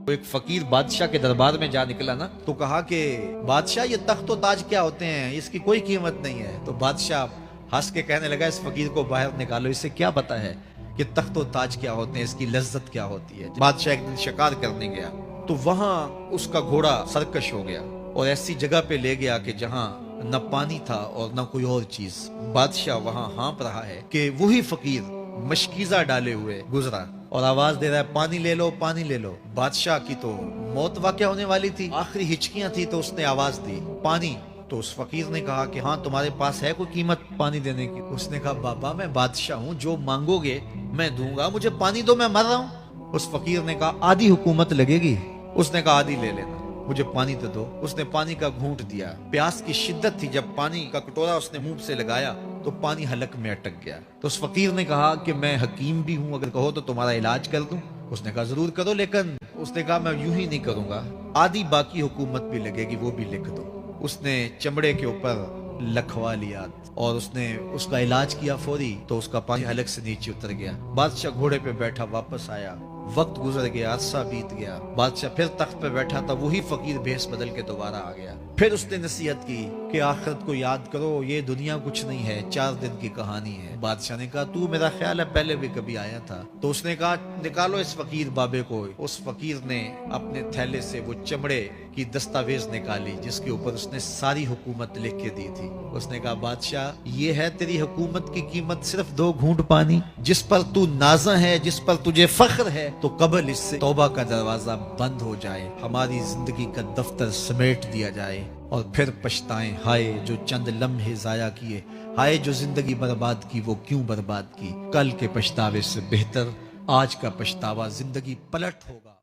تو ایک فقیر بادشاہ کے دربار میں جا نکلا نا، تو کہا کہ بادشاہ یہ تخت و تاج کیا ہوتے ہیں، اس کی کوئی قیمت نہیں ہے۔ تو بادشاہ ہنس کے کہنے لگا اس فقیر کو باہر نکالو، اسے کیا پتا ہے کہ تخت و تاج کیا ہوتے ہیں، اس کی لذت کیا ہوتی ہے۔ بادشاہ ایک دن شکار کرنے گیا تو وہاں اس کا گھوڑا سرکش ہو گیا اور ایسی جگہ پہ لے گیا کہ جہاں نہ پانی تھا اور نہ کوئی اور چیز۔ بادشاہ وہاں ہانپ رہا ہے کہ وہی فقیر مشکیزہ ڈالے ہوئے گزرا اور آواز دے رہا ہے پانی لے لو پانی لے لو۔ بادشاہ کی تو موت واقع ہونے والی تھی، آخری ہچکیاں تھی، تو اس نے آواز دی پانی۔ تو اس فقیر نے کہا کہ ہاں تمہارے پاس ہے کوئی قیمت پانی دینے کی؟ اس نے کہا بابا میں بادشاہ ہوں، جو مانگو گے میں دوں گا، مجھے پانی دو، میں مر رہا ہوں۔ اس فقیر نے کہا آدھی حکومت لگے گی۔ اس نے کہا آدھی لے لینا، مجھے پانی تو دو۔ اس نے پانی کا گھونٹ دیا، پیاس کی شدت تھی، جب پانی کا کٹورا اس نے منہ سے لگایا تو پانی حلق میں اٹک گیا۔ تو اس فقیر نے کہا کہ میں حکیم بھی ہوں، اگر کہو تو تمہارا علاج کر دوں۔ اس نے کہا ضرور کرو، لیکن اس نے کہا میں یوں ہی نہیں کروں گا، آدھی باقی حکومت بھی لگے گی، وہ بھی لکھ دو۔ اس نے چمڑے کے اوپر لکھوا لیا اور اس نے اس کا علاج کیا فوری، تو اس کا پانی حلق سے نیچے اتر گیا۔ بادشاہ گھوڑے پہ بیٹھا واپس آیا، وقت گزر گیا، عرصہ بیت گیا، بادشاہ پھر تخت پہ بیٹھا تھا، وہی فقیر بھیس بدل کے دوبارہ آ گیا۔ پھر اس نے نصیحت کی کہ آخرت کو یاد کرو، یہ دنیا کچھ نہیں ہے، 4 دن کی کہانی ہے۔ بادشاہ نے کہا تو میرا خیال ہے پہلے بھی کبھی آیا تھا۔ تو اس نے کہا نکالو اس فقیر بابے کو۔ اس فقیر نے اپنے تھیلے سے وہ چمڑے کی دستاویز نکالی جس کے اوپر اس نے ساری حکومت لکھ کے دی تھی۔ اس نے کہا بادشاہ یہ ہے تیری حکومت کی قیمت، صرف 2 گھونٹ پانی، جس پر تو نازاں ہے، جس پر تجھے فخر ہے، تو قبل اس سے توبہ کا دروازہ بند ہو جائے، ہماری زندگی کا دفتر سمیٹ دیا جائے اور پھر پچھتائیں، ہائے جو چند لمحے ضائع کیے، ہائے جو زندگی برباد کی وہ کیوں برباد کی۔ کل کے پچھتاوے سے بہتر آج کا پچھتاوا زندگی پلٹ ہوگا۔